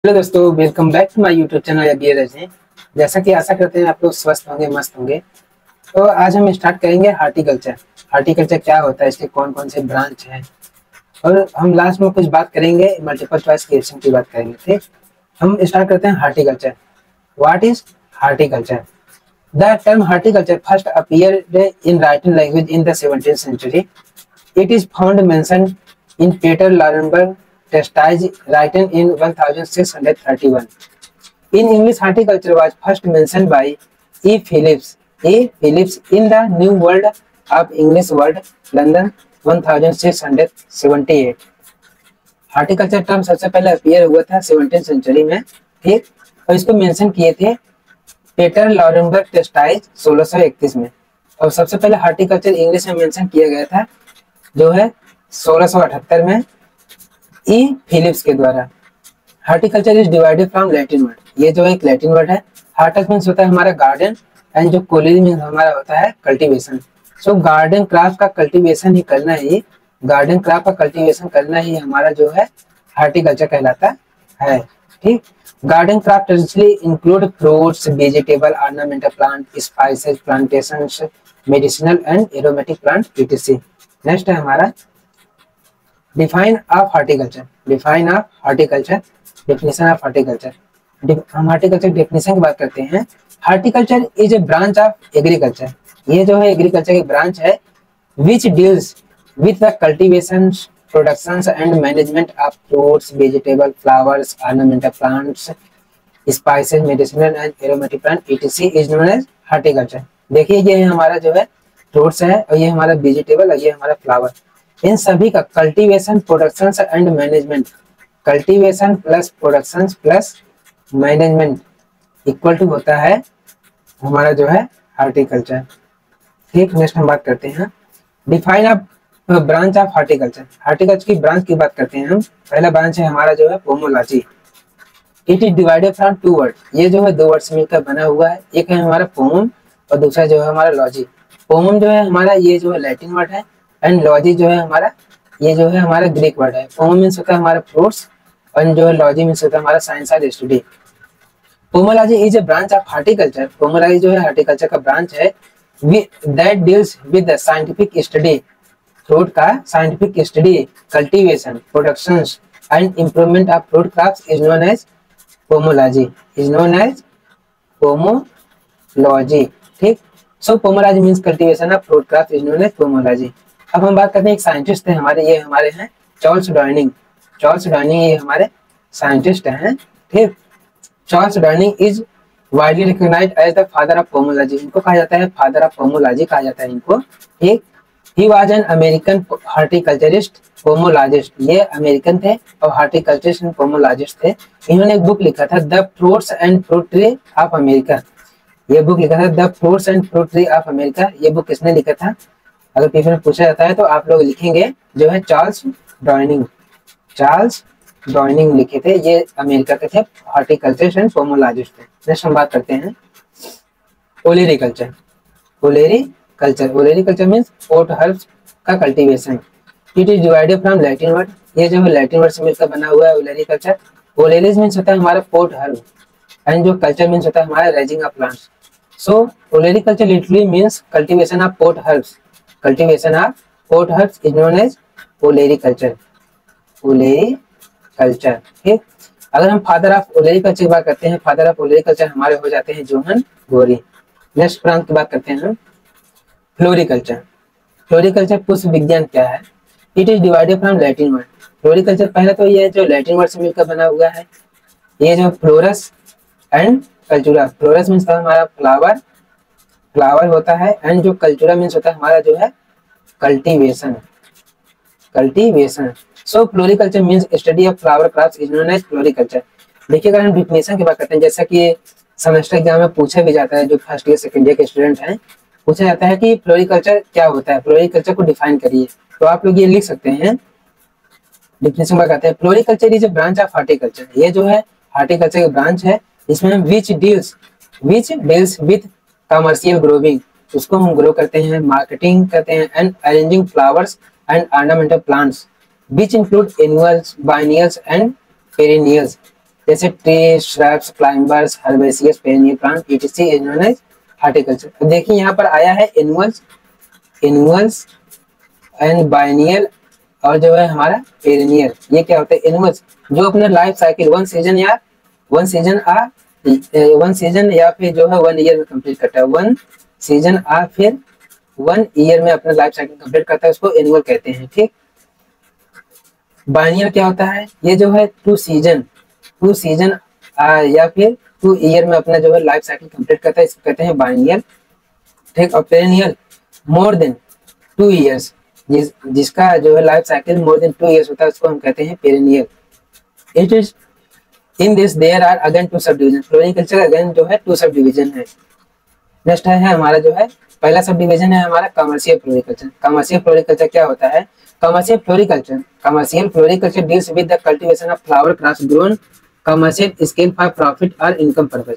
Hello दोस्तों, welcome back to my YouTube channel अभी रजनी। जैसा कि आशा करते हैं आप लोग स्वस्थ होंगे, मस्त होंगे। तो आज हम स्टार्ट करेंगे हार्टिकल्चर। हार्टिकल्चर क्या होता है, इसके कौन कौन से ब्रांच हैं, और हम लास्ट में कुछ बात करेंगे, मल्टीपल चॉइस क्वेश्चन की बात करेंगे। ठीक, हम स्टार्ट करते हैं horticulture. What is horticulture? The term horticulture first appeared in writing language in the 17th century. It is found mentioned in Peter Laurenberg Testage written in 1631. In English, horticulture was first mentioned by E. Phillips. E. Phillips in the New World of English Word, London, 1678. Horticulture term सबसे पहले appear हुआ था 17th century में। ठीक, और इसको mention किए थे पीटर लॉरेनबर्ग टेस्टाइज 1631 में। और सबसे पहले हार्टिकल्चर इंग्लिश में मेंशन किया गया था जो है 1678 में ई फिलिप्स के द्वारा। Horticulture is divided from Latin word, ये जो एक लैटिन वर्ड है। हार्टस मीन्स होता है हमारा गार्डन, एंड जो कोलिन मीन्स हमारा होता है कल्टीवेशन। सो गार्डन क्राफ्ट का कल्टीवेशन ही करना ही, गार्डन क्राफ्ट का कल्टीवेशन करना ही हमारा जो है हार्टिकल्चर कहलाता है। ठीक, garden craft include fruits, vegetable, ornamental plant, spices, plantations, medicinal and aromatic plant etc. Next है हमारा define of horticulture. Define of horticulture, definition of horticulture. हम हार्टिकल्चर डेफिनेशन की बात करते हैं। Horticulture is a branch of agriculture, ये जो है एग्रीकल्चर की ब्रांच है, which deals with the cultivation, production and management of fruits, vegetable, flowers, ornamental plants, spices, medicinal and aromatic plant etc. Is known as horticulture. देखिए ये हमारा जो है फ्रूट्स है, और ये हमारा वेजिटेबल, और ये हमारा फ्लावर। इन सभी का cultivation, production and management, cultivation plus production plus management equal to होता है हमारा जो है हार्टिकल्चर। ठीक, नेक्स्ट हम बात करते हैं define of branch of horticulture. Horticulture की ब्रांच की बात करते हैं हम। पहला ब्रांच है हमारा जो है pomology. It is divided from two word, ये जो है दो वर्ड से मिलकर बना हुआ है। एक है हमारा पोमम और दूसरा जो है हमारा लॉजी। पोमम जो है हमारा ये जो है लैटिन वर्ड है, एंड लॉजी जो है हमारा ये जो है हमारा ग्रीक वर्ड है। पोमम मीन्स होता है हमारा फ्रूट्स, और जो है लॉजी मीन्स होता है हमारा साइंस और study. Pomology is a branch of horticulture. Pomology जो है हार्टिकल्चर का ब्रांच है that deals with the scientific study, fruit का scientific study, cultivation, production and improvement of fruit crops is known as pomology, is known as pomology. ठीक, so pomology means cultivation of fruit crops is known as pomology. अब हम बात करते हैं एक scientist है हमारे, ये हमारे हैं चार्ल्स डार्विन। चार्ल्स डार्विन ये हमारे साइंटिस्ट हैं। ठीक, Charles Darwin is widely recognised as the father of pomology, इनको कहा जाता है फादर ऑफ पोमोलॉजी कहा जाता है इनको। ठीक, ही वाज एन अमेरिकन हार्टिकल्चरिस्ट पोमोलॉजिस्ट, ये अमेरिकन थे और हार्टिकल्चरिस्ट एंड पोमोलॉजिस्ट थे। इन्होंने एक बुक लिखा था the fruits and fruit tree of America, ये बुक लिखा था the fruits and fruit tree of America. ये बुक किसने लिखा था, अगर पेपर में पूछा जाता है तो आप लोग लिखेंगे जो है चार्ल्स डार्विन। चार्ल्स डार्विन लिखे थे, ये अमेरिका के थे, हार्टिकल्चरिस्ट एंड पोमोलॉजिस्ट थे। नेक्स्ट हम बात करते हैं olericulture. Olericulture, olericulture means pot herbs का cultivation. It is divided from Latin word, ये जो है लैटिन वर्ड से मिलकर बना हुआ है ओलेरिकल्चर। ओलेरिस मींस होता है हमारा पोट हर्ब, एंड जो कल्चर मींस होता है हमारा raising of plants. So olericulture literally means cultivation of pot herbs, cultivation of pot herbs is known as olericulture, olericulture. ठीक, अगर हम फादर ऑफ ओलेरिकल्चर की बात करते हैं, फादर ऑफ ओलेरिकल्चर हमारे हो जाते हैं जोहन गोरी। नेक्स्ट ब्रांच की बात करते हैं हम फ्लोरिकल्चर। फ्लोरिकल्चर पुष्प विज्ञान क्या है? It is divided from Latin word. Floriculture पहले तो ये जो लैटिन वर्ड से मिलकर बना हुआ है, ये जो फ्लोरस एंड कल्चुरा, फ्लोरस मीन्स हमारा फ्लावर, फ्लावर होता है, एंड जो कल्चुरा मीन्स होता है हमारा जो है cultivation, cultivation. So floriculture means study of flower crops is known as floriculture. देखिए अगर हम डिफिनेशन की बात करते हैं, जैसा कि सेमेस्टर एग्जाम में पूछा भी जाता है, जो फर्स्ट ईयर सेकंड ईयर के स्टूडेंट हैं, पूछा जाता है कि फ्लोरिकल्चर क्या होता है, फ्लोरिकल्चर को डिफाइन करिए। तो आप लोग ये लिख सकते हैं, डिफिनेशन में कहते हैं floriculture is a branch of horticulture, ये जो है हार्टिकल्चर की ब्रांच है, इसमें हम which deals with commercial growing, उसको हम ग्रो करते हैं, मार्केटिंग करते हैं, and arranging flowers and ornamental plants which include annuals, biennials and perennials. जैसे tree, shrubs, climbers, herbaceous, perennial plant etc is known as horticulture. अब देखिए यहाँ पर आया है एनुअल्स, एनुअल्स एंड बाइनियल और जो है हमारा पेरेनियल। ये क्या होता है? एनुअल्स जो अपना लाइफ साइकिल वन सीजन या फिर जो है 1 ईयर में कंप्लीट करता है, 1 सीजन आ फिर 1 ईयर में अपना लाइफ साइकिल कंप्लीट करता है, उसको एनुअल कहते हैं। ठीक। बाइनियल क्या होता है? ये जो है 2 सीजन या फिर 2 ईयर में अपना जो है लाइफ साइकिल कंप्लीट करता है, इसको कहते हैं बाइनियल। ठीक। और पेरेनियल मोर देन 2 ईयर्स, जिसका जो है life cycle more than 2 years होता है, उसको हम कहते हैं perennial. It is in this there are again 2 sub division. Floriculture again जो है 2 सब डिवीजन है। नेक्स्ट है हमारा जो है पहला सब डिवीजन है हमारा कमर्शियल फ्लोरिकल्चर। कमर्शियल फ्लोरिकल्चर क्या होता है? Commercial floriculture deals with the cultivation of flower crops grown commercial scale for profit और इनकम पर्पस।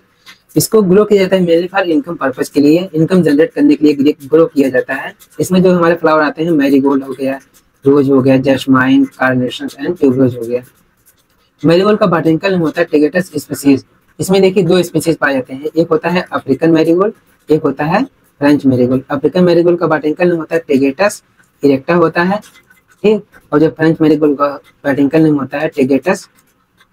इसको ग्रो किया जाता है मेनली फॉर इनकम पर्पस के लिए, इनकम जनरेट करने के लिए ग्रो किया जाता है। इसमें जो हमारे फ्लावर आते हैं, मैरीगोल्ड हो गया, रोज हो गया, जैस्माइन, कार्नेशन एंड ट्यूबरोज हो गया। मैरीगोल्ड का बॉटनिकल नेम होता है टेगेटस स्पीसीज। इसमें देखिए 2 स्पीसीज पाए जाते हैं, एक होता है अफ्रीकन मैरीगोल्ड, एक होता है फ्रेंच मैरीगोल्ड। अफ्रीकन मैरीगोल्ड का बॉटनिकल नेम होता है टेगेटस इरेक्टा होता है। ठीक। और जो फ्रेंच मैरीगोल्ड का बॉटनिकल नेम होता है टेगेटस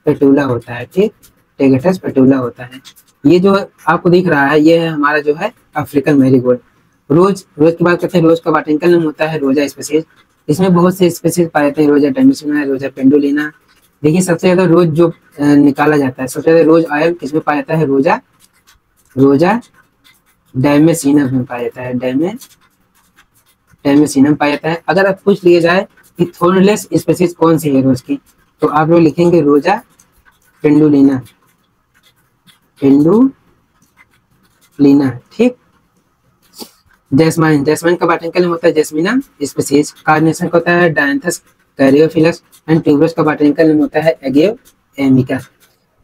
पेटूला होता है। ठीक। टेगेटस पेटूला होता है। ये जो आपको दिख रहा है ये है हमारा जो है अफ्रीकन मैरीगोल्ड। रोज की बात करते हैं, रोज का बॉटनिकल नेम होता है रोजा स्पीसीज। इसमें बहुत से स्पीसीज पाए जाते हैं, रोजा डेमिसिना, रोजा पेंडुलिना। देखिए सबसे ज्यादा रोज जो निकाला जाता है, सबसे ज्यादा रोज ऑयल किसमें पाया जाता है? रोजा डैमेसिनम में पाया जाता है, डैमेसिनम पाया जाता है। अगर आप पूछ लिए जाए कि थोर्नलेस स्पीसीज कौन सी है रोज की, तो आप लोग लिखेंगे रोजा पेंडुलिना। ठीक। जैस्माइन का बॉटनिकल नेम होता है जैस्मिना स्पीसीज। कार्नेशन का होता है डायंथस कैरियोफिलस एंड ट्यूबरस का बॉटनिकल नेम होता है एगेव एमिका।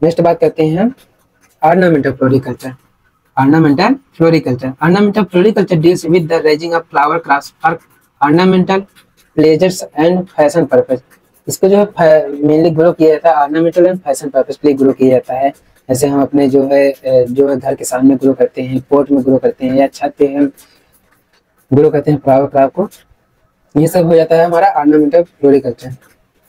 नेक्स्ट बात करते हैं हम ornamental floriculture. Ornamental floriculture deals with the raising of flower crops for ornamental pleasures and fashion purpose. इसको जो है मेनली ग्रो किया जाता है ऑर्नामेंटल एंड फैशन पर्पस के लिए ग्रो किया जाता है। जैसे हम अपने जो है घर के सामने ग्रो करते हैं, पोर्ट में ग्रो करते हैं, या छत पे हम ग्रो करते हैं फ्लावर क्रॉप को। ये सब हो जाता है हमारा ऑर्नामेंटल फ्लोरिकल्चर।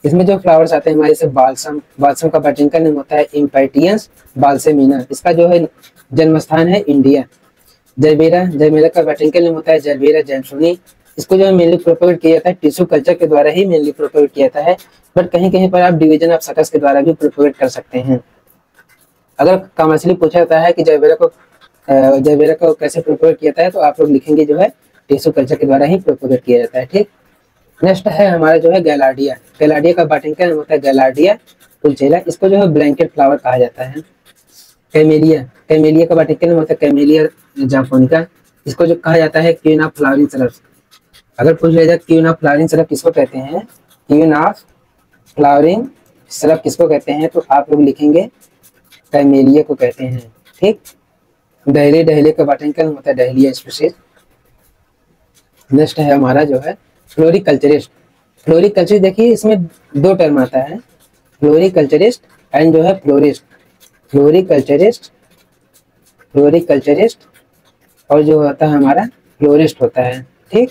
इसमें जो फ्लावर्स आते हैं हमारे से बाल्सम का बॉटनिकल नेम होता है इम्पेटियंस बाल्सेमिना। इसका जो है जन्म स्थान है इंडिया। जरबेरा का बॉटनिकल नेम होता है जरबेरा जैम्सोनी। इसको जो है मेनली प्रोपेगेट किया जाता है टिश्यू कल्चर के द्वारा ही मेनली प्रोपेगेट किया जाता है, बट कहीं कहीं पर आप डिवीजन ऑफ सकस के द्वारा भी प्रोपेगेट कर सकते हैं। अगर कमर्शियली पूछा जाता है कि जरबेरा को कैसे प्रोपेगेट किया जाता है, तो आप लोग लिखेंगे जो है टिश्यू कल्चर के द्वारा ही प्रोपेगेट किया जाता है। ठीक। नेक्स्ट है हमारा जो है गैलार्डिया का बॉटनिकल नेम होता है गैलार्डिया पुलचेला। इसको जो है ब्लैंकेट फ्लावर कहा जाता है। कैमेलिया का बॉटनिकल नेम होता है कैमेलिया जापोनिका। इसको जो कहा जाता है क्वीन ऑफ फ्लावरिंग श्रब्स। अगर पूछ लिया जाए क्वीन ऑफ फ्लावरिंग श्रब किसको कहते हैं, क्वीन ऑफ फ्लावरिंग श्रब किसको कहते हैं, तो आप लोग लिखेंगे कैमेलिया को कहते हैं। ठीक। डहलिया का बॉटनिकल नेम होता है डहलिया स्पीसीज। नेक्स्ट है हमारा जो है फ्लोरिकल्चरिस्ट देखिए इसमें 2 टर्म आता है, फ्लोरिकल्चरिस्ट एंड जो है फ्लोरिस्ट। फ्लोरिकल्चरिस्ट और जो होता है हमारा फ्लोरिस्ट होता है। ठीक।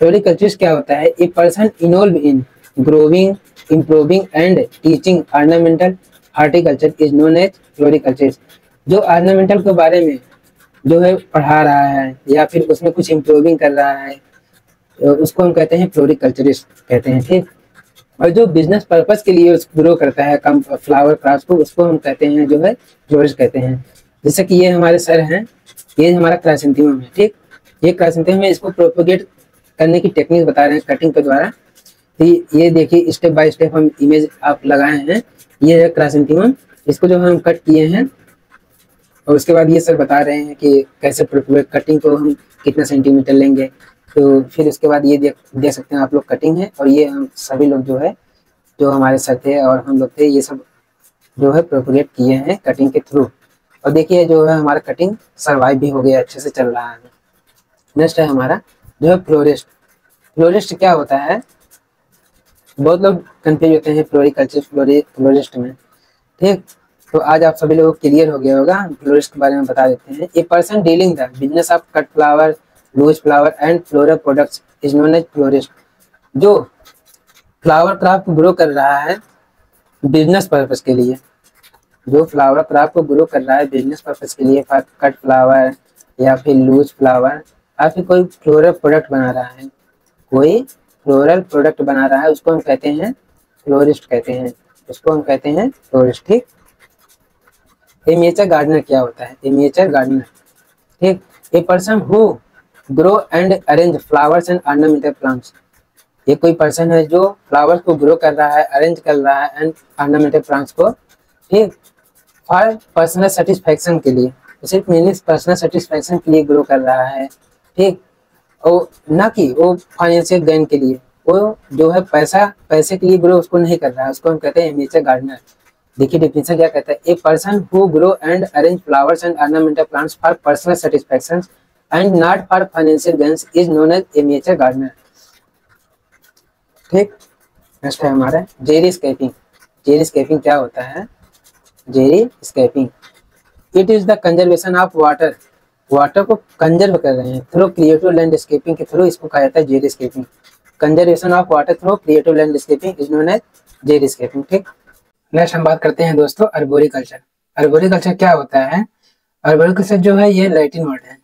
फ्लोरिकल्चरिस्ट क्या होता है? A person involve in growing, improving and teaching ornamental horticulture is known as floriculturist. जो ऑर्नामेंटल के बारे में जो है पढ़ा रहा है या फिर उसमें कुछ इम्प्रूविंग कर रहा है, उसको हम कहते हैं फ्लोरिकल्चरिस्ट कहते हैं। ठीक। और जो बिजनेस पर्पस के लिए ग्रो करता है फ्लावर क्रॉप्स को, उसको हम कहते हैं जो है फ्लोरिस्ट कहते हैं। जैसे कि ये हमारे सर हैं, ये हमारा क्राइसेंथेमम है। ठीक। ये क्राइसेंथेमम है, इसको प्रोपोगेट करने की टेक्निक बता रहे हैं कटिंग के द्वारा। तो ये देखिए स्टेप बाय स्टेप हम इमेज आप लगाए हैं। ये है क्राइसेंथेमम, इसको जो हम कट किए हैं और उसके बाद ये सर बता रहे हैं कि कैसे प्रोपोगेट, कटिंग को हम कितना सेंटीमीटर लेंगे। तो फिर उसके बाद ये देख सकते हैं आप लोग कटिंग है, और ये हम सभी लोग जो है जो हमारे सर थे और हम लोग थे, ये सब जो है प्रोपोगेट किए हैं कटिंग के थ्रू। और देखिए जो है हमारा कटिंग सर्वाइव भी हो गया, अच्छे से चल रहा है। नेक्स्ट है हमारा जो है फ्लोरिस्ट क्या होता है? बहुत लोग कंफ्यूज होते हैं फ्लोरिकल्चर फ्लोरिस्ट में। ठीक, तो आज आप सभी लोगों को क्लियर हो गया होगा। फ्लोरिस्ट के बारे में बता देते हैं। A person dealing the business of cut flower, loose flower and floral products is known as florist. जो फ्लावर क्राफ्ट ग्रो कर रहा है बिजनेस पर्पज के लिए, जो फ्लावर क्राफ्ट को ग्रो कर रहा है बिजनेस पर्पज के लिए, कट फ्लावर या फिर लूज फ्लावर या फिर कोई फ्लोरल प्रोडक्ट बना रहा है, कोई फ्लोरल प्रोडक्ट बना रहा है, उसको हम कहते हैं फ्लोरिस्ट कहते हैं, उसको हम कहते हैं फ्लोरिस्ट। ठीक, एमिएचर गार्डनर क्या होता है? एमिएचर गार्डनर, ठीक, ए person who grow and arrange flowers and ornamental plants. ये कोई पर्सन है जो फ्लावर्स को ग्रो कर रहा है, अरेंज कर रहा है एंड ऑर्नामेंटल प्लांट्स को, ठीक, फॉर पर्सनल सेटिस्फैक्शन के लिए, सिर्फ मेनली पर्सनल सेटिस्फैक्शन के लिए ग्रो कर रहा है। ठीक, और ना कि वो फाइनेंशियल गेन के लिए, वो जो है पैसे के लिए ग्रो उसको नहीं कर रहा है, उसको हम कहते हैं एमिएचर गार्डनर। देखिए डेफिनेशन क्या कहता है, a person who grow and arrange flowers and ornamental plants for personal satisfaction and not for financial gains is known as amateur gardener. ठीक, नेक्स्ट है हमारा जेरी स्केपिंग। जेरी स्केपिंग क्या होता है? Xeriscaping, it is the conservation of water, water को conserve कर रहे हैं थ्रू क्रिएटिव लैंडस्केपिंग के थ्रू, इसको कहा जाता है xeriscaping. Conservation of water through creative landscaping is known as xeriscaping. ठीक, नेक्स्ट हम बात करते हैं दोस्तों अर्बोरिकल्चर। अर्बोरिकल्चर क्या होता है? अर्बोरिकल्चर जो है ये लैटिन वर्ड है।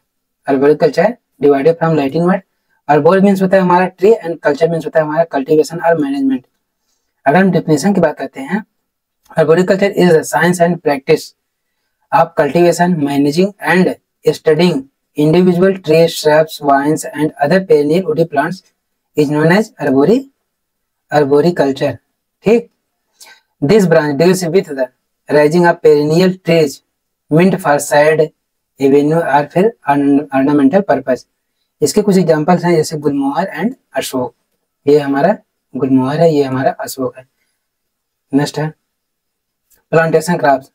Arboriculture divided from Latin word, arbor means होता है हमारा ट्री एंड कल्चर मीन्स होता है हमारा कल्टीवेशन और मैनेजमेंट। अगर हम डेफिनेशन की बात करते हैं, arboriculture is the science and practice of cultivation, managing and studying individual tree, shrubs, vines and other perennial woody plants is known as arboriculture। ठीक, this branch deals with the raising of perennial trees meant for shade, avenue और फिर ornamental purpose। इसके कुछ examples हैं जैसे गुलमोहर and Ashok. ये हमारा गुलमोहर है, ये हमारा अशोक है। नेक्स्ट है प्लांटेशन क्रॉप्स।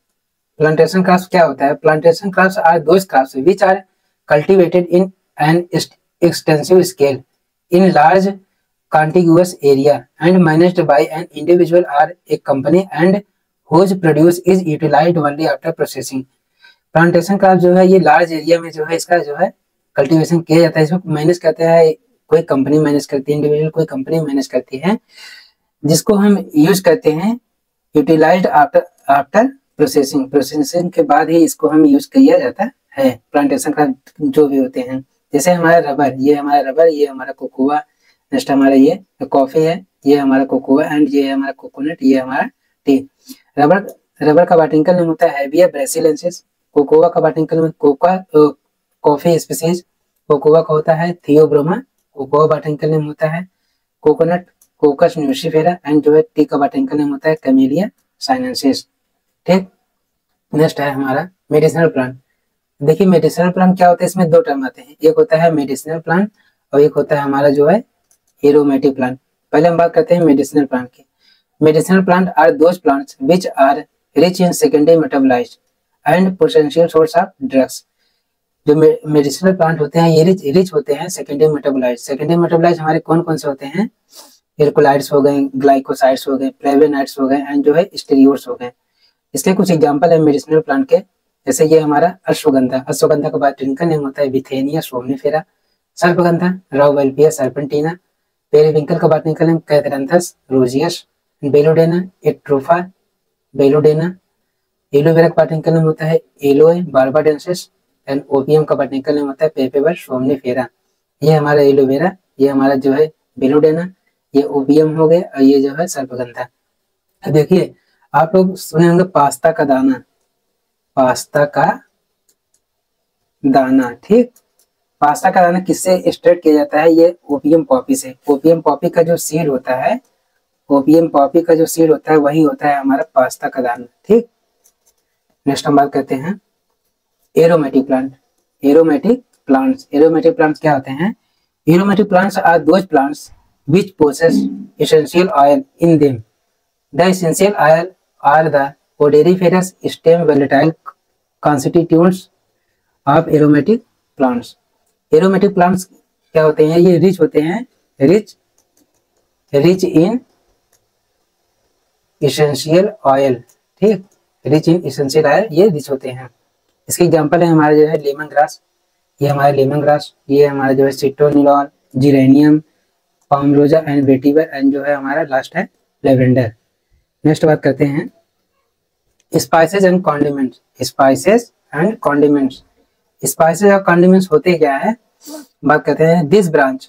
प्लांटेशन क्रॉप्स क्या होता है? Plantation crops are those crops which are cultivated in an extensive scale in large contiguous area and managed by an individual or a company and whose produce is utilized only after processing। Plantation crop जो है ये large area में जो है इसका जो है cultivation किया जाता है, इसमें मैनेज करता है कोई कंपनी मैनेज करती है, इंडिविजुअल कोई कंपनी मैनेज करती है, जिसको हम यूज करते हैं यूटिलाइज्ड आफ्टर प्रोसेसिंग। प्रोसेसिंग के बाद ही इसको हम यूज किया जाता है। प्लांटेशन क्रॉप जो भी होते हैं, जैसे हमारा रबर, ये हमारा रबर, ये हमारा कोकोआ, नेक्स्ट हमारा ये कॉफी है, ये हमारा कोकोआ एंड ये हमारा कोकोनट, ये हमारा टी। रबर का बॉटनिकल नेम होता है हेविया ब्रासिलेंसिस। कोकोआ का botanical name coffee species cocoa का होता है थियोब्रोमा। कोकोआ बॉटनिकल नेम होता है कोकोनट कोकस न्यूसिफेरा एंड जो है टी का बॉटनिकल नेम होता है कैमेलिया साइनेंसिस। ठीक, नेक्स्ट है हमारा मेडिसिनल प्लांट। देखिए मेडिसिनल प्लांट क्या होता है, इसमें दो टर्म आते हैं, एक होता है मेडिसिनल प्लांट और एक होता है हमारा जो है एरोमेटिक प्लांट। पहले हम बात करते हैं मेडिसिनल प्लांट की। Medicinal plant are those plants which are rich in secondary metabolites and potential source of drugs. जो मेडिसिनल प्लांट होते हैं ये रिच होते हैं सेकेंडरी मेटाबोलाइट्स। सेकेंडरी मेटाबोलाइट्स हमारे कौन कौन से होते हैं? एल्कोलाइड्स हो गए, ग्लाइकोसाइड्स हो गए, फ्लेवोनाइड्स हो गए एंड जो है स्टीरियोड्स हो गए। इसके कुछ एग्जांपल है मेडिसिनल प्लांट के, जैसे ये हमारा अश्वगंधा। अश्वगंधा का बॉटनिकल नेम होता है विथेनिया सोमनिफेरा। सर्पगंधा राउबल्पिया सर्पेंटिना। पेरिविंकल का बॉटनिकल नेम कैथरंथस रोजियस। बेलोडेना एट्रोफा बेलोडेना। एलोवेरा का बॉटनिकल नेम होता है एलोए बार्बाडेंसिस एंड ओपियम का बॉटनिकल नेम होता है पेपेवर सोमनिफेरा। ये हमारा एलोवेरा, ये हमारा जो है बेलोडेना, ये ओपियम हो गए और ये जो है सर्पगंधा। देखिए आप लोग सुने होंगे पास्ता का दाना, पास्ता का दाना। ठीक, पास्ता का दाना किससे एक्सट्रैक्ट किया जाता है? ये ओपियम पॉपी से। ओपियम पॉपी का जो सीड होता है, ओपियम पॉपी का जो सीड होता है वही होता है हमारा पास्ता का दाना। ठीक, नेक्स्ट हम बात करते हैं aromatic plant. Aromatic plants, aromatic plants क्या होते हैं? Aromatic plants are those plants which possess essential oil in them. The essential oil are the odoriferous stem volatile constituents of aromatic plants. Aromatic plants क्या होते हैं? ये rich होते हैं, rich in essential oil, ठीक, रिच इन इसेंशियल ऑयल, ये rich होते हैं। इसके एग्जांपल है हमारे जो है लेमन ग्रास, ये हमारे लेमन ग्रास, ये हमारा जो है सिट्रोनिलॉल, जिरेनियम, पामरोजा एंड वेटिवर, एंड जो है हमारा लास्ट है लेवेंडर। नेक्स्ट बात करते हैं spices and condiments. Spices and condiments, spices और कॉन्डिमेंट्स होते क्या है, बात करते हैं। This branch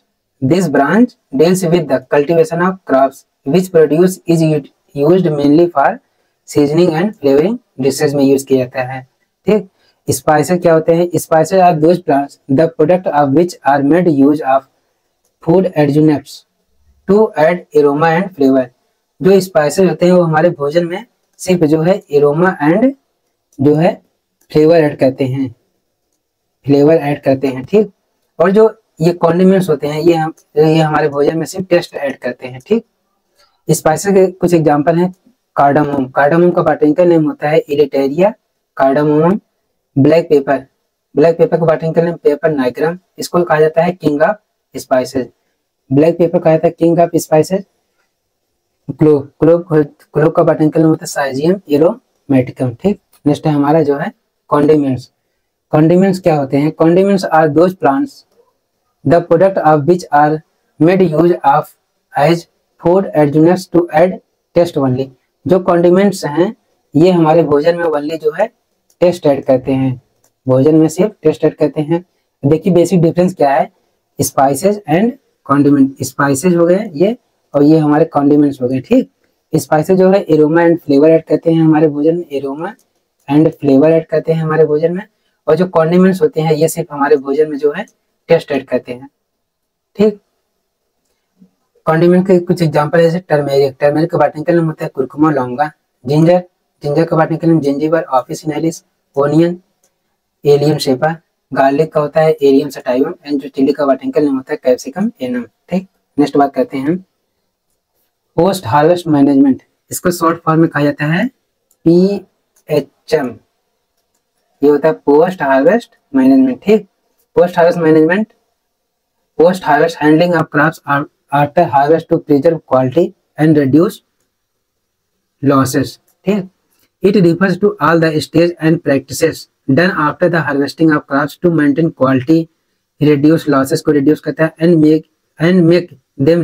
deals with the cultivation of crops which produce is used mainly for seasoning and flavouring dishes में यूज किया जाता है, ठीक। स्पाइसेस क्या होते हैं, spices are those plants the product of which are made use of food adjuncts to add aroma and flavour. जो spices होते हैं वो हमारे भोजन में सिर्फ जो है एरोमा एंड जो है फ्लेवर ऐड करते हैं, ठीक। और जो ये कॉन्डिमेंट्स होते हैं ये हमारे भोजन में सिर्फ टेस्ट ऐड करते हैं, ठीक। स्पाइसेस के कुछ एग्जांपल हैं। कार्डामोम, कार्डामोम का बॉटनिकल नेम होता है इलेटेरिया कार्डामोमम। ब्लैक पेपर का बॉटनिकल नेम पेपर नाइग्रम, इसको कहा जाता है king of spices. Black pepper कहा जाता है किंग ऑफ स्पाइसेस। क्लोव का बॉटनिकल नेम होता है साइजियम एरोमेटिकम, ठीक। नेक्स्ट है हमारा जो है कॉन्डिमेंट्स क्या होते हैं, condiments are those plants the product of which are made use of as food adjuncts to add taste only. जो कॉन्डिमेंट्स हैं ये हमारे भोजन में ओनली जो है टेस्ट ऐड करते हैं, भोजन में सिर्फ टेस्ट ऐड करते हैं। देखिए बेसिक डिफरेंस क्या है, स्पाइसेस एंड कॉन्डिमेंट। स्पाइसेस हो गए ये और ये हमारे कॉन्डिमेंट्स हो गए, ठीक। स्पाइसेस जो है एरोमा एंड फ्लेवर ऐड करते हैं हमारे भोजन में, एरोमा एंड फ्लेवर ऐड करते हैं हमारे भोजन में। और जो कॉन्डिमेंट्स होते हैं ये सिर्फ हमारे भोजन में जो है टेस्ट ऐड करते हैं, ठीक। कॉन्डिमेंट के कुछ एग्जांपल जैसे टर्मेरिक का बॉटनिकल नेम होता है कुरकुमा लौंगा। जिंजर का botanical name Zingiber officinale. Onion Allium cepa. Garlic का होता है एरियम सटाइवम। एंड जो चिली का बॉटनिकल नेम होता है कैप्सिकम एनम, ठीक। नेक्स्ट बात करते हैं पोस्ट हार्वेस्ट मैनेजमेंट, इसको शॉर्ट फॉर्म में कहा जाता है PHM। ये होता है पोस्ट हार्वेस्ट मैनेजमेंट, ठीक। Post harvest handling of crops after harvest to preserve quality and reduce losses, ठीक। It refers to all the stage and practices done after the harvesting of crops to maintain quality, reduce losses को reduce करता है and make them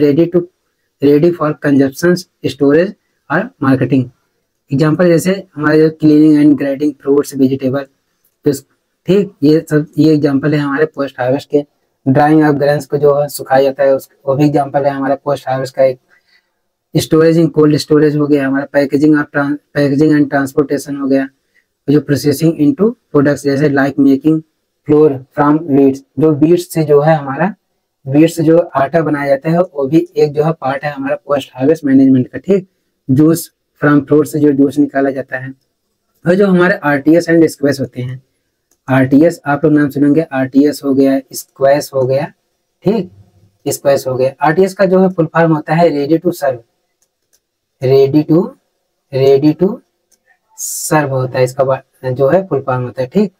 ready for consumption, storage और marketing. Example जैसे हमारे जो cleaning and grading fruits vegetable, ठीक, ये example है हमारे पोस्ट हार्वेस्ट के। ड्राइंग ऑफ ग्रेन्स को जो है सुखाया जाता है वो भी एग्जाम्पल है हमारा पोस्ट हार्वेस्ट का। एक स्टोरेज इन कोल्ड स्टोरेज हो गया हमारा, पैकेजिंग एंड ट्रांसपोर्टेशन हो गया। जो प्रोसेसिंग इनटू प्रोडक्ट्स जैसे like making floor from weeds, जो वीट्स से जो है हमारा वीट्स से जो आटा बनाया जाता है वो भी एक जो है पार्ट है हमारा पोस्ट हार्वेस्ट मैनेजमेंट का, ठीक। जूस फ्रॉम फ्रूट से जो जूस निकाला जाता है। और जो हमारे RTS एंड स्क्वैश होते हैं, RTS आप लोग नाम सुनेंगे, RTS हो गया, स्क्वैश हो गया, ठीक, स्क्वैश हो गया। RTS का जो है फुल फॉर्म होता है रेडी टू सर्व होता है, इसका जो है फुल फॉर्म होता है, ठीक।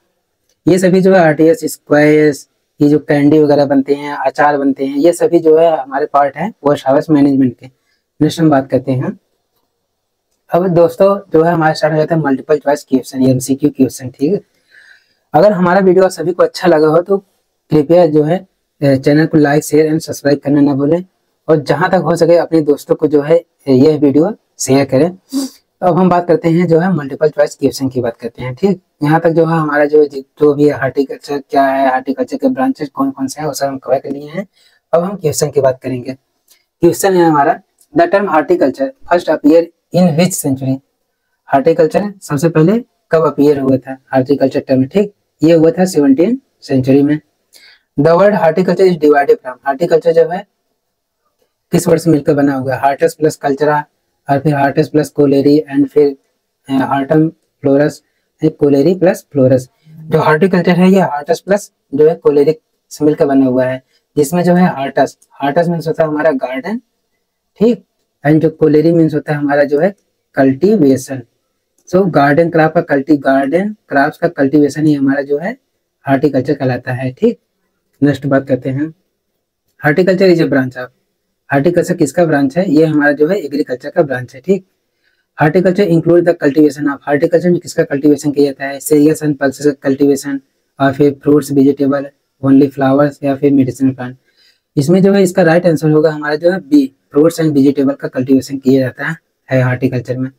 ये सभी जो है RTS स्क्वैश, ये जो कैंडी वगैरह बनते हैं, अचार बनते हैं, ये सभी जो है हमारे पार्ट है पोस्ट हार्वेस्ट मैनेजमेंट के। नेक्स्ट हम बात करते हैं अब दोस्तों जो है हमारे स्टार्ट हो जाता है multiple choice question, MCQ question, ठीक है। अगर हमारा वीडियो सभी को अच्छा लगा हो तो कृपया जो है चैनल को लाइक शेयर एंड सब्सक्राइब करना ना भूलें, और जहां तक हो सके अपने दोस्तों को जो है यह वीडियो शेयर करें। तो अब हम बात करते हैं जो है मल्टीपल चॉइस क्वेश्चन की बात करते हैं, ठीक। यहाँ तक जो है हमारा जो भी हार्टिकल्चर क्या है, हार्टिकल्चर के ब्रांचेस कौन कौन से हैं वो सब हम कवर कर लिए हैं। अब हम क्वेश्चन की बात करेंगे। क्वेश्चन है हमारा the term horticulture first appear in which century. Horticulture सबसे पहले कब अपीयर हुआ था हार्टिकल्चर टर्म, ठीक। ये हुआ था 17th सेंचुरी में। The word horticulture is divided from, horticulture जो है किस वर्ड से मिलकर बना हुआ है, हार्टस प्लस कल्चरा और फिर हार्टस प्लस कोलेरी एंड फिर हार्टम फ्लोरस, कोलेरी प्लस फ्लोरस। जो हार्टिकल्चर है ये हार्टस प्लस जो है कोलेरी से मिलकर बना हुआ है, जिसमें जो है हार्टस मीन्स होता है हमारा गार्डन, ठीक। एंड जो कोलेरी मीन्स होता है हमारा जो है कल्टीवेशन। सो गार्डन क्राफ्ट का कल्टीवेशन ही हमारा जो है हार्टिकल्चर कहलाता है, ठीक। नेक्स्ट बात करते हैं horticulture is a branch of, horticulture किसका ब्रांच है, ये हमारा जो है एग्रीकल्चर का ब्रांच है, ठीक। Horticulture include the cultivation of, horticulture में किसका कल्टीवेशन किया जाता है? सीरियल्स एंड पल्सेस का कल्टीवेशन, और फिर फ्रूट्स, वेजिटेबल, ओनली फ्लावर्स, या फिर मेडिसिनल प्लांट। इसमें जो है इसका राइट आंसर होगा हमारा जो है बी, फ्रूट्स एंड वेजिटेबल का कल्टीवेशन किया जाता है हार्टिकल्चर में।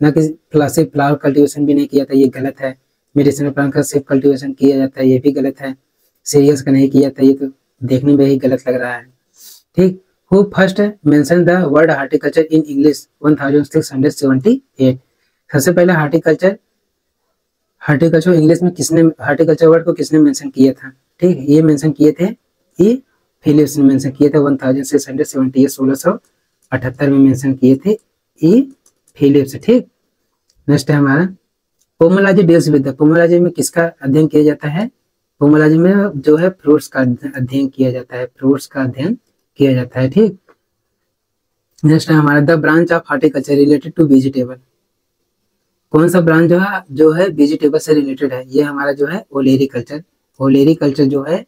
ना कि सिर्फ फ्लावर कल्टीवेशन भी नहीं किया जाता, ये गलत है। मेडिसिनल प्लांट का सिर्फ कल्टीवेशन किया जाता है, ये भी गलत है। सीरियल्स का नहीं किया जाता, ये तो देखने में ही गलत लग रहा है। ठीक। Who first mention the word horticulture in English 1678? सबसे पहले हार्टिकल्चर इंग्लिश में किसने, हार्टिकल्चर वर्ड को किसने मेंशन किया था? ठीक, ये मेंशन किए थे ई फिलिप्स ने मेंशन किए थे 1670, 1678 में मेंशन किए थे ई फिलिप्स। ठीक। नेक्स्ट है हमारा पोमोलॉजी डील्स विद, पोमोलॉजी में किसका अध्ययन किया जाता है? पोमोलॉजी में जो है फ्रूट्स का अध्ययन किया जाता है, फ्रूट्स का अध्ययन किया जाता है। ठीक। नेक्स्ट है हमारा the branch of horticulture related to vegetable, कौन सा ब्रांच जो है वेजिटेबल से रिलेटेड है? ये हमारा जो है ओलेरी कल्चर, ओलेरी कल्चर जो है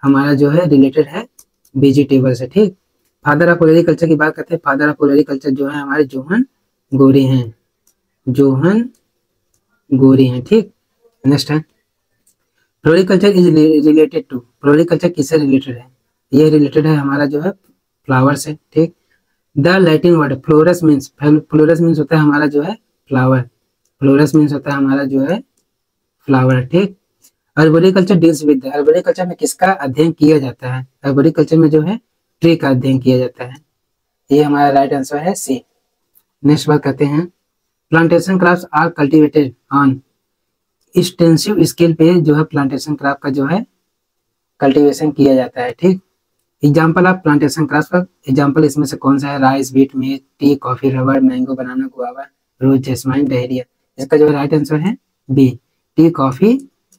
हमारा जो है रिलेटेड है वेजिटेबल से। ठीक। फादर ऑफ ओलेरी कल्चर की बात करते हैं, फादर ऑफ ओलेरी कल्चर जो है हमारे जोहन गोरी हैं, जोहन गोरी हैं। ठीक। नेक्स्ट है floriculture is related to, floriculture किससे रिलेटेड है? ये रिलेटेड है हमारा जो है फ्लावर से। ठीक। The Latin word fluoresce means, fluoresce means होता है हमारा जो है फ्लावर, फ्लोरस मीन्स होता है हमारा जो है फ्लावर। ठीक। अर्बोरिकल्चर डील्स विद, अर्बोरिकल्चर में किसका अध्ययन किया जाता है? अर्बोरिकल्चर में जो है ट्री का अध्ययन किया जाता है, ये हमारा राइट आंसर है सी। नेक्स्ट बात करते हैं plantation crops are cultivated on, extensive scale पे जो है प्लांटेशन क्रॉप का जो है कल्टीवेशन किया जाता है। ठीक। एग्जाम्पल ऑफ प्लांटेशन क्रॉप का एग्जाम्पल इसमें से कौन सा है? Rice, wheat, maize, tea, coffee, rubber, mango, banana, guava, rose, jasmine, dahlia. इसका जो राइट आंसर है B, tea, coffee,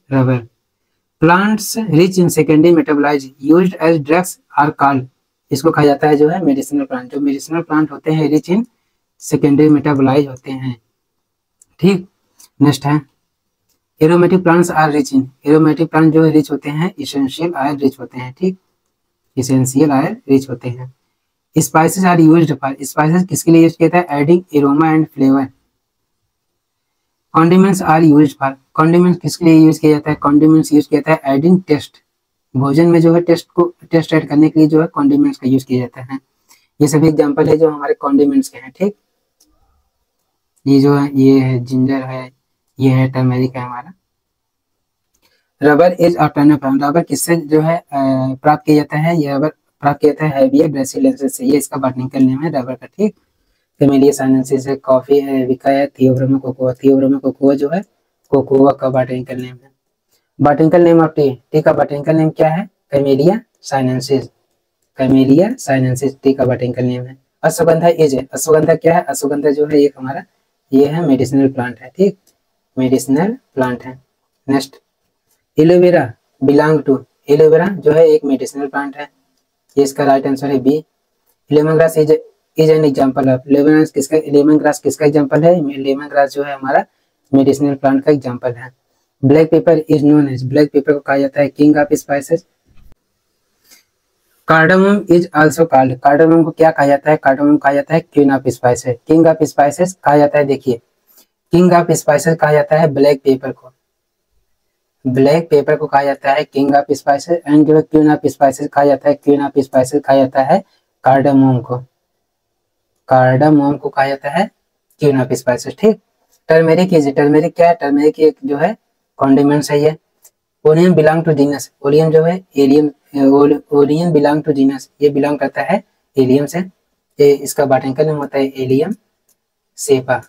rubber. Plants rich in secondary metabolites used as drugs are called, इसको कहा जाता है जो है मेडिसिनल प्लांट, जो मेडिसिनल प्लांट होते हैं रिच इन सेकेंडरी मेटाबोलाइज होते हैं। ठीक। नेक्स्ट है aromatic plants are rich in, aromatic plant जो है रिच होते हैं इसेंशियल आयल रिच होते हैं। ठीक, इसेंशियल आयल रिच होते हैं। Spices are used for, spices किसके लिए यूज किया था? Adding aroma and flavour. Condiments are used for, condiments किसके लिए यूज किया जाता है? कॉन्डिमेंट्स यूज किया जाता है एडिंग टेस्ट, भोजन में जो है टेस्ट ऐड करने के लिए जो है कॉन्डिमेंट्स का यूज किया जाता है। ये सभी एग्जांपल है जो हमारे कॉन्डिमेंट्स के हैं। ठीक, ये जो है ये है जिंजर है, ये है टर्मेरिक है हमारा। रबर इज ऑब्टेन्ड, रबर किससे जो है प्राप्त किया जाता है? ये रबर प्राप्त किया जाता है हैविया ब्रासिलियेंसिस से, ये इसका बॉटनिकल नेम है रबर का। ठीक, कैमेलिया साइनेंसिस है, कॉफी है, एरेबिका है, थियोब्रोमा कोकोआ, थियोब्रोमा कोकोआ जो है कोकोआ का बॉटनिकल नेम है। Botanical name of T, T का बॉटनिकल नेम क्या है? Camellia sinensis, camellia sinensis T का बॉटनिकल नेम है। अश्वगंधा इज है, अश्वगंधा क्या है? अश्वगंधा जो है एक हमारा ये है मेडिसिनल प्लांट है। ठीक, मेडिसिनल प्लांट है। Next aloe vera belong to, aloe vera जो है एक मेडिसिनल प्लांट है, ये इसका राइट आंसर है B. Lemon grass is an example of, lemon grass किसका एग्जांपल है? लेमन ग्रास जो है हमारा मेडिसिनल प्लांट का एग्जांपल है। Black pepper is known as, black pepper को कहा जाता है king of spices. Cardamom is also called, cardamom को क्या कहा जाता है? कार्डामम कहा जाता है queen of spices, king of spices कहा जाता है। देखिए किंग ऑफ स्पाइसेस कहा जाता है ब्लैक पेपर को, ब्लैक पेपर को कहा जाता है किंग ऑफ स्पाइसेस, एंड जो है क्वीन ऑफ स्पाइसेस कहा जाता है, क्वीन ऑफ स्पाइसेस कहा जाता है कार्डामम को, कार्डामम को कहा जाता है क्वीन ऑफ स्पाइसेस। ठीक, टर्मेरिक इज, टर्मेरिक क्या है? टर्मेरिक एक जो है कॉन्डिमेंट्स है ये। Onion belong to genus, onion जो है allium, onion belong to genus, ये बिलोंग करता है एलियम से, ये इसका बॉटनिकल नेम होता है allium cepa.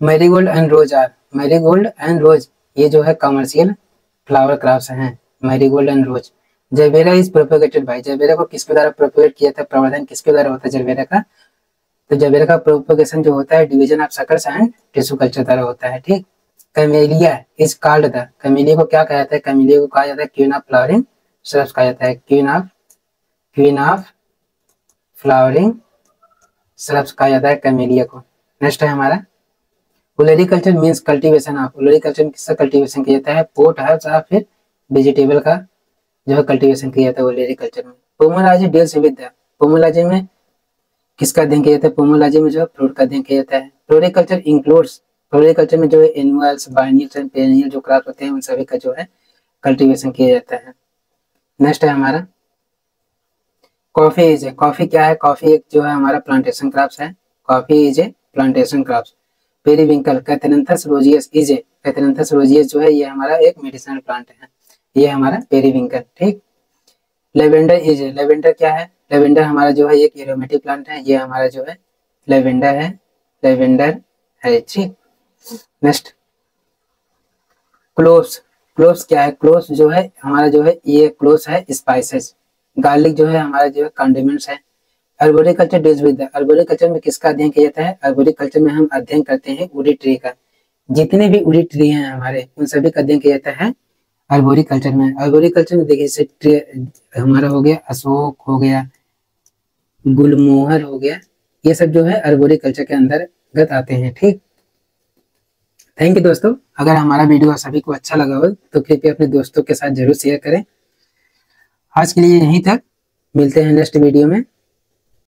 Marigold and rose are, marigold and rose ये जो है कमर्शियल फ्लावर क्रॉप्स हैं, marigold and rose. Gerbera is propagated by, gerbera को किसके द्वारा प्रोपेगेट किया था? प्रवर्धन किसके द्वारा होता है जरबेरा का? तो जरबेरा का प्रोपेगेशन जो होता है division of suckers and tissue culture द्वारा होता है। ठीक, camellia is called the, camellia को क्या कहा जाता है? कैमेलिया को कहा जाता है क्वीन ऑफ फ्लावरिंग श्रब्स कहा जाता है, क्वीन ऑफ फ्लावरिंग श्रब्स कहा जाता है कैमेलिया को। नेक्स्ट है हमारा olericulture means cultivation of, olericulture में किसका कल्टीवेशन किया जाता है? पोट हर्ब्स या फिर वेजिटेबल का जो है कल्टीवेशन किया जाता है ओलेरीकल्चर में। Pomology deals with the, pomology में किसका अध्ययन किया जाता है? पोमोलॉजी में जो है फ्रूट का अध्ययन किया जाता है। फ्लोरिकल्चर इंक्लूड्स, फ्लोरिकल्चर में जो है एनुअल्स, बाइनियल्स एंड पेरेनियल जो क्रॉप होते हैं उन सभी का जो है कल्टीवेशन किया जाता है। नेक्स्ट है हमारा कॉफी इज ए, कॉफी क्या है? कॉफी एक जो है हमारा प्लांटेशन क्रॉप्स है। Coffee is a plantation crops. Periwinkle catharanthus roseus is a, catharanthus roseus जो है ये हमारा एक मेडिसिनल प्लांट है, ये हमारा पेरीविंकल। ठीक। लेवेंडर इज ए, लेवेंडर क्या है? लेवेंडर हमारा जो है एक एरोमेटिक प्लांट है, ये हमारा जो है लेवेंडर है, लेवेंडर है। ठीक। नेक्स्ट क्लोव्स, क्लोव्स क्या है? क्लोव्स जो है हमारा जो है ये क्लोव्स है स्पाइसेस। गार्लिक जो है हमारा जो है कॉन्डिमेंट्स है। अर्बोरिकल्चर डील्स विद, अर्बोरिकल्चर में किसका अध्ययन किया जाता है? अर्बोरिकल्चर में हम अध्ययन करते हैं वुडी ट्री का। जितने भी वुडी ट्री हैं हमारे उन सभी का अध्ययन किया जाता है अर्बोरिकल्चर में। अर्बोरिकल्चर में देखिए जैसे हमारा हो गया अशोक, हो गया गुलमोहर, हो गया, ये सब जो है अर्बोरिकल्चर के अंतर्गत आते हैं। ठीक। थैंक यू दोस्तों। अगर हमारा वीडियो सभी को अच्छा लगा हो तो कृपया अपने दोस्तों के साथ जरूर शेयर करें। आज के लिए यहीं तक, मिलते हैं नेक्स्ट वीडियो में।